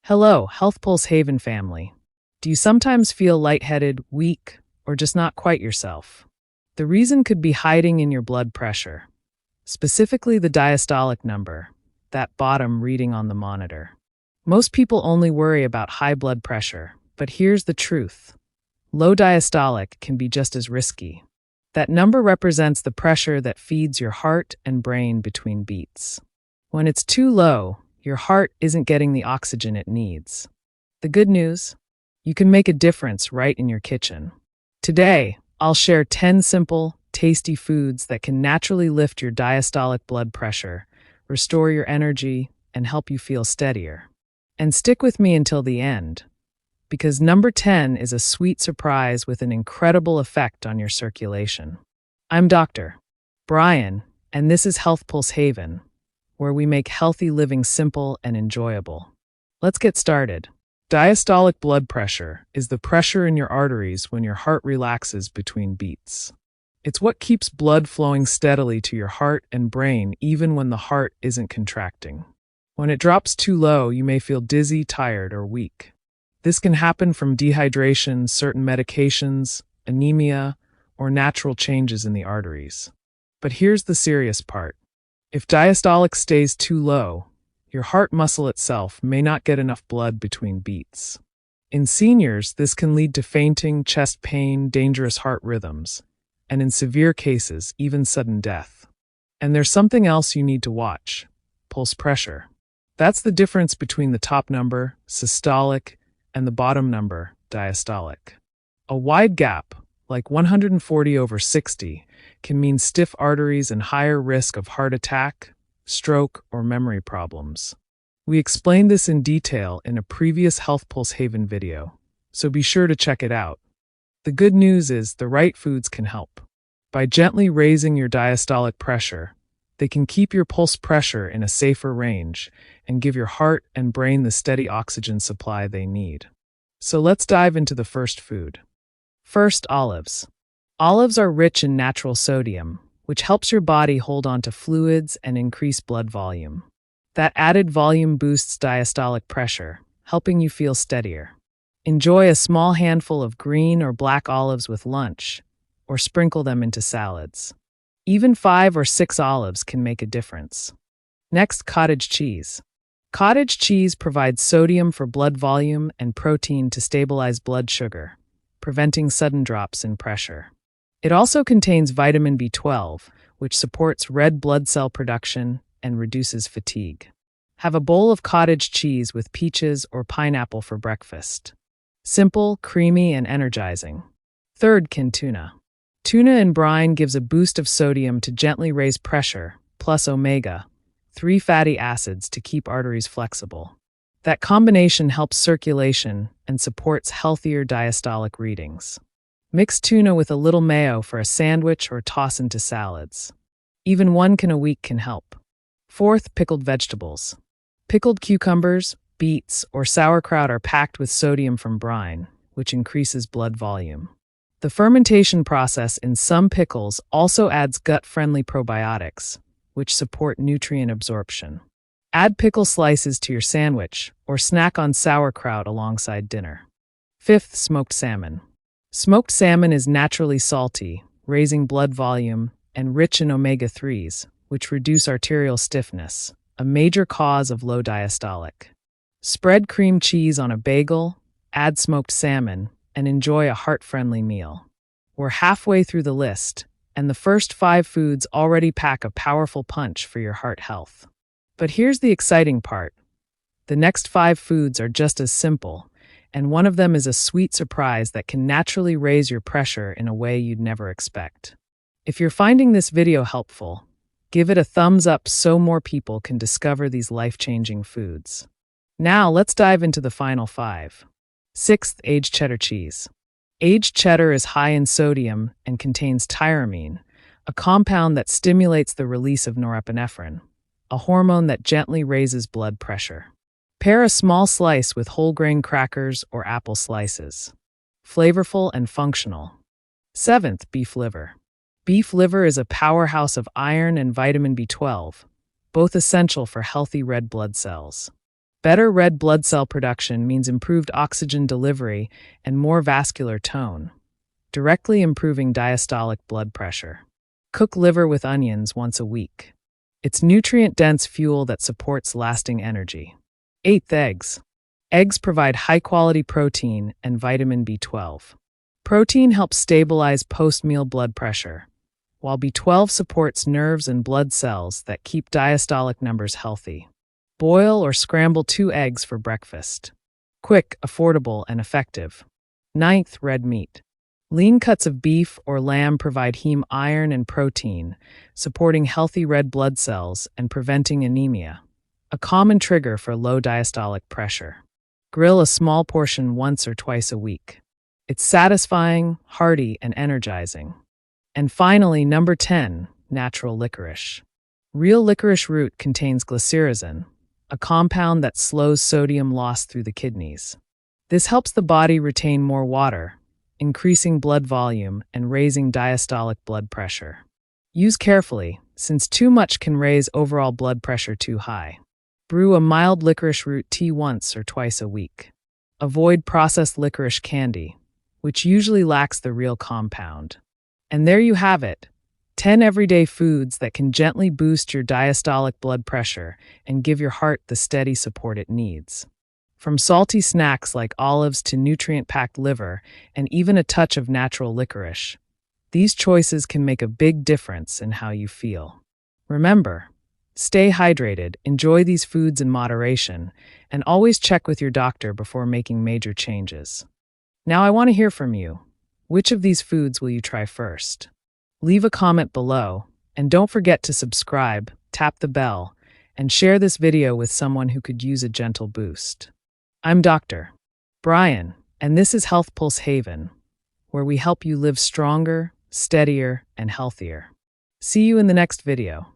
Hello, HealthPulse Haven family. Do you sometimes feel lightheaded, weak, or just not quite yourself? The reason could be hiding in your blood pressure, specifically the diastolic number, that bottom reading on the monitor. Most people only worry about high blood pressure, but here's the truth. Low diastolic can be just as risky. That number represents the pressure that feeds your heart and brain between beats. When it's too low, your heart isn't getting the oxygen it needs. The good news? You can make a difference right in your kitchen. Today, I'll share 10 simple, tasty foods that can naturally lift your diastolic blood pressure, restore your energy, and help you feel steadier. And stick with me until the end, because number 10 is a sweet surprise with an incredible effect on your circulation. I'm Dr. Brian, and this is HealthPulse Haven, where we make healthy living simple and enjoyable. Let's get started. Diastolic blood pressure is the pressure in your arteries when your heart relaxes between beats. It's what keeps blood flowing steadily to your heart and brain even when the heart isn't contracting. When it drops too low, you may feel dizzy, tired, or weak. This can happen from dehydration, certain medications, anemia, or natural changes in the arteries. But here's the serious part. If diastolic stays too low, your heart muscle itself may not get enough blood between beats. In seniors, this can lead to fainting, chest pain, dangerous heart rhythms, and in severe cases, even sudden death. And there's something else you need to watch: pulse pressure. That's the difference between the top number, systolic, and the bottom number, diastolic. A wide gap, like 140/60, can mean stiff arteries and higher risk of heart attack, stroke, or memory problems. We explained this in detail in a previous HealthPulse Haven video, so be sure to check it out. The good news is the right foods can help. By gently raising your diastolic pressure, they can keep your pulse pressure in a safer range and give your heart and brain the steady oxygen supply they need. So let's dive into the first food. First, olives. Olives are rich in natural sodium, which helps your body hold on to fluids and increase blood volume. That added volume boosts diastolic pressure, helping you feel steadier. Enjoy a small handful of green or black olives with lunch, or sprinkle them into salads. Even 5 or 6 olives can make a difference. Next, cottage cheese. Cottage cheese provides sodium for blood volume and protein to stabilize blood sugar, preventing sudden drops in pressure. It also contains vitamin B12, which supports red blood cell production and reduces fatigue. Have a bowl of cottage cheese with peaches or pineapple for breakfast. Simple, creamy, and energizing. Third, canned tuna. Tuna in brine gives a boost of sodium to gently raise pressure, plus omega-3 fatty acids to keep arteries flexible. That combination helps circulation and supports healthier diastolic readings. Mix tuna with a little mayo for a sandwich or toss into salads. Even 1 can a week can help. Fourth, pickled vegetables. Pickled cucumbers, beets, or sauerkraut are packed with sodium from brine, which increases blood volume. The fermentation process in some pickles also adds gut-friendly probiotics, which support nutrient absorption. Add pickle slices to your sandwich or snack on sauerkraut alongside dinner. Fifth, smoked salmon. Smoked salmon is naturally salty, raising blood volume, and rich in omega-3s, which reduce arterial stiffness, a major cause of low diastolic. Spread cream cheese on a bagel, add smoked salmon, and enjoy a heart-friendly meal. We're halfway through the list, and the first 5 foods already pack a powerful punch for your heart health. But here's the exciting part. The next 5 foods are just as simple, and one of them is a sweet surprise that can naturally raise your pressure in a way you'd never expect. If you're finding this video helpful, give it a thumbs up so more people can discover these life-changing foods. Now let's dive into the final 5. Sixth, aged cheddar cheese. Aged cheddar is high in sodium and contains tyramine, a compound that stimulates the release of norepinephrine, a hormone that gently raises blood pressure. Pair a small slice with whole grain crackers or apple slices. Flavorful and functional. Seventh, beef liver. Beef liver is a powerhouse of iron and vitamin B12, both essential for healthy red blood cells. Better red blood cell production means improved oxygen delivery and more vascular tone, directly improving diastolic blood pressure. Cook liver with onions once a week. It's nutrient-dense fuel that supports lasting energy. 8th, eggs. Eggs provide high-quality protein and vitamin B12. Protein helps stabilize post-meal blood pressure, while B12 supports nerves and blood cells that keep diastolic numbers healthy. Boil or scramble 2 eggs for breakfast. Quick, affordable, and effective. 9th, red meat. Lean cuts of beef or lamb provide heme iron and protein, supporting healthy red blood cells and preventing anemia, a common trigger for low diastolic pressure. Grill a small portion once or twice a week. It's satisfying, hearty, and energizing. And finally, number 10, natural licorice. Real licorice root contains glycyrrhizin, a compound that slows sodium loss through the kidneys. This helps the body retain more water, increasing blood volume and raising diastolic blood pressure. Use carefully, since too much can raise overall blood pressure too high. Brew a mild licorice root tea once or twice a week. Avoid processed licorice candy, which usually lacks the real compound. And there you have it, 10 everyday foods that can gently boost your diastolic blood pressure and give your heart the steady support it needs. From salty snacks like olives to nutrient-packed liver and even a touch of natural licorice, these choices can make a big difference in how you feel. Remember, stay hydrated, enjoy these foods in moderation, and always check with your doctor before making major changes. Now I want to hear from you. Which of these foods will you try first? Leave a comment below, and don't forget to subscribe, tap the bell, and share this video with someone who could use a gentle boost. I'm Dr. Brian, and this is HealthPulse Haven, where we help you live stronger, steadier, and healthier. See you in the next video.